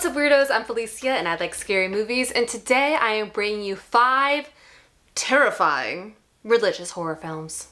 What's up, weirdos? I'm Felicia and I like scary movies, and today I am bringing you 5 terrifying religious horror films.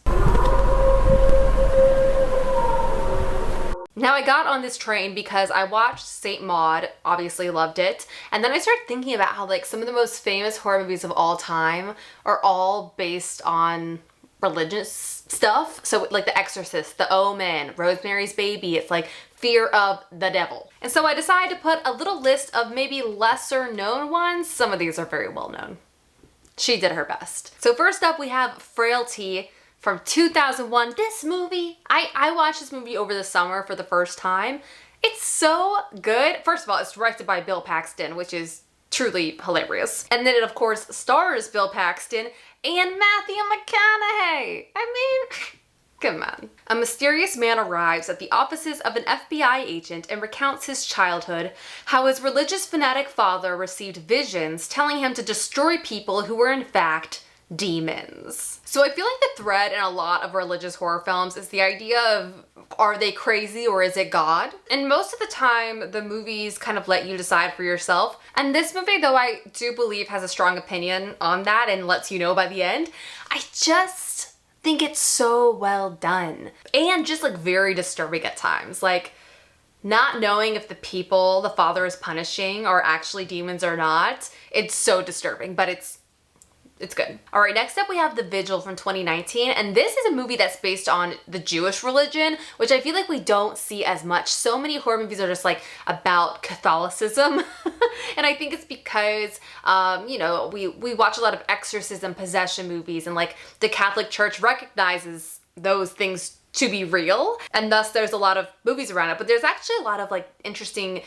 Now, I got on this train because I watched Saint Maud, obviously loved it, and then I started thinking about how like some of the most famous horror movies of all time are all based on religious stuff. So like The Exorcist, The Omen, Rosemary's Baby, it's like fear of the devil. And so I decided to put a little list of maybe lesser known ones. Some of these are very well known. She did her best. So first up we have Frailty from 2001. This movie, I watched this movie over the summer for the first time. It's so good. First of all, it's directed by Bill Paxton, which is truly hilarious. And then it of course stars Bill Paxton and Matthew McConaughey. I mean, come on. A mysterious man arrives at the offices of an FBI agent and recounts his childhood, how his religious fanatic father received visions telling him to destroy people who were in fact demons. So I feel like the thread in a lot of religious horror films is the idea of, are they crazy or is it God? And most of the time the movies kind of let you decide for yourself. And this movie, though I do believe has a strong opinion on that and lets you know by the end, I just think it's so well done. And just like very disturbing at times. Like not knowing if the people the father is punishing are actually demons or not. It's so disturbing, but it's good. All right, next up we have The Vigil from 2019, and this is a movie that's based on the Jewish religion, which I feel like we don't see as much. So many horror movies are just like about Catholicism, and I think it's because, you know, we watch a lot of exorcism, possession movies, and like the Catholic Church recognizes those things to be real, and thus there's a lot of movies around it. But there's actually a lot of like interesting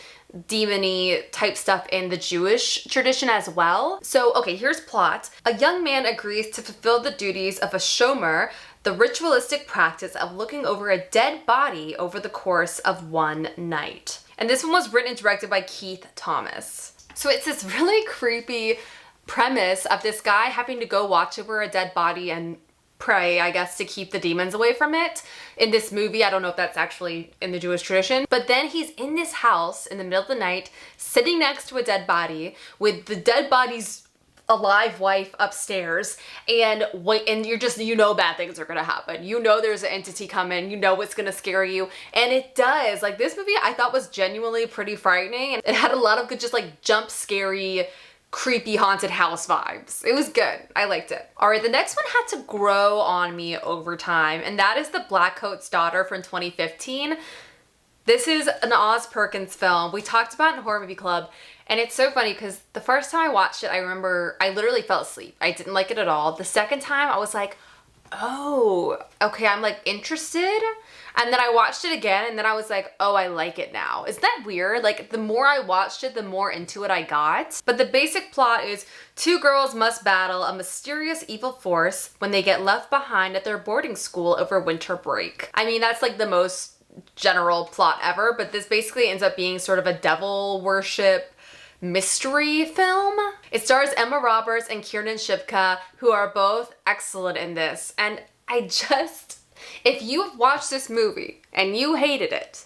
demon-y type stuff in the Jewish tradition as well. So okay, here's plot. A young man agrees to fulfill the duties of a shomer, the ritualistic practice of looking over a dead body over the course of one night. And this one was written and directed by Keith Thomas. So it's this really creepy premise of this guy having to go watch over a dead body and pray, I guess, to keep the demons away from it. In this movie, I don't know if that's actually in the Jewish tradition, but then he's in this house in the middle of the night, sitting next to a dead body with the dead body's alive wife upstairs, and you're just, you know, bad things are gonna happen. You know there's an entity coming, you know it's gonna scare you, and it does. Like this movie I thought was genuinely pretty frightening, and it had a lot of good just like jump scary, creepy haunted house vibes. It was good. I liked it. All right, the next one had to grow on me over time, and that is The Blackcoat's Daughter from 2015. This is an Oz Perkins film. We talked about it in Horror Movie Club, and it's so funny because the first time I watched it, I remember I literally fell asleep. I didn't like it at all. The second time I was like, oh, okay, I'm like interested. And then I watched it again and then I was like, oh, I like it now. Isn't that weird? Like the more I watched it, the more into it I got. But the basic plot is 2 girls must battle a mysterious evil force when they get left behind at their boarding school over winter break. I mean, that's like the most general plot ever, but this basically ends up being sort of a devil worship mystery film. It stars Emma Roberts and Kiernan Shipka, who are both excellent in this. And if you've watched this movie and you hated it,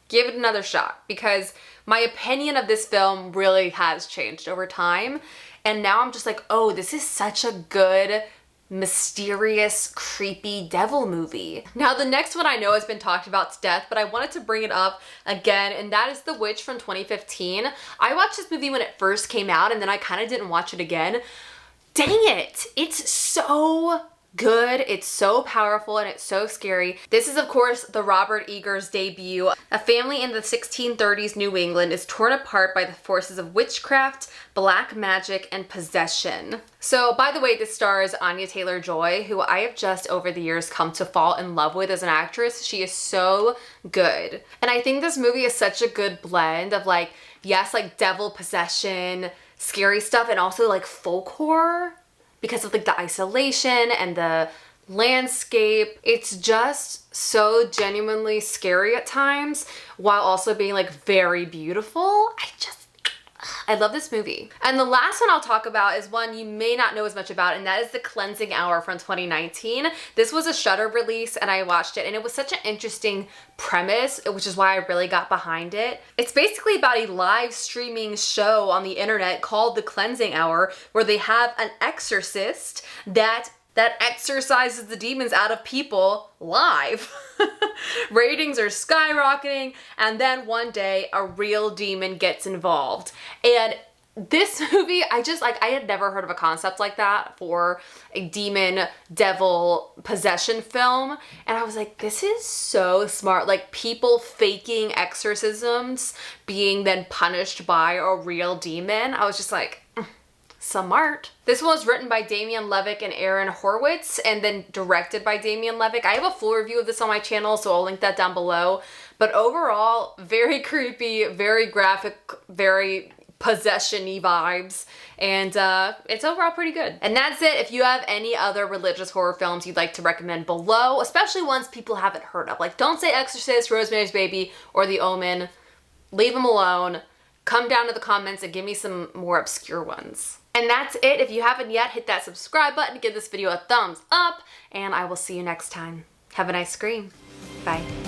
give it another shot, because my opinion of this film really has changed over time. And now I'm just like, oh, this is such a good, mysterious, creepy devil movie. Now the next one I know has been talked about to death, but I wanted to bring it up again, and that is The Witch from 2015. I watched this movie when it first came out and then I kind of didn't watch it again. Dang it, it's so good, it's so powerful, and it's so scary. This is of course the Robert Eggers debut. A family in the 1630s New England is torn apart by the forces of witchcraft, black magic, and possession. So by the way, this stars Anya Taylor-Joy, who I have just over the years come to fall in love with as an actress. She is so good. And I think this movie is such a good blend of like, yes, like devil possession, scary stuff, and also like folk horror, because of like the isolation and the landscape. It's just so genuinely scary at times while also being like very beautiful. I love this movie. And the last one I'll talk about is one you may not know as much about, and that is The Cleansing Hour from 2019. This was a Shudder release and I watched it, and it was such an interesting premise, which is why I really got behind it. It's basically about a live streaming show on the internet called The Cleansing Hour, where they have an exorcist that exorcises the demons out of people live. Ratings are skyrocketing, and then one day a real demon gets involved. And this movie, I had never heard of a concept like that for a demon devil possession film. And I was like, this is so smart. Like, people faking exorcisms being then punished by a real demon. I was just like, smart. This one was written by Damien Levick and Aaron Horwitz, and then directed by Damien Levick. I have a full review of this on my channel, so I'll link that down below. But overall, very creepy, very graphic, very possession-y vibes, and it's overall pretty good. And that's it. If you have any other religious horror films you'd like to recommend below, especially ones people haven't heard of, like don't say Exorcist, Rosemary's Baby, or The Omen. Leave them alone. Come down to the comments and give me some more obscure ones. And that's it. If you haven't yet, hit that subscribe button, give this video a thumbs up, and I will see you next time. Have a nice scream. Bye.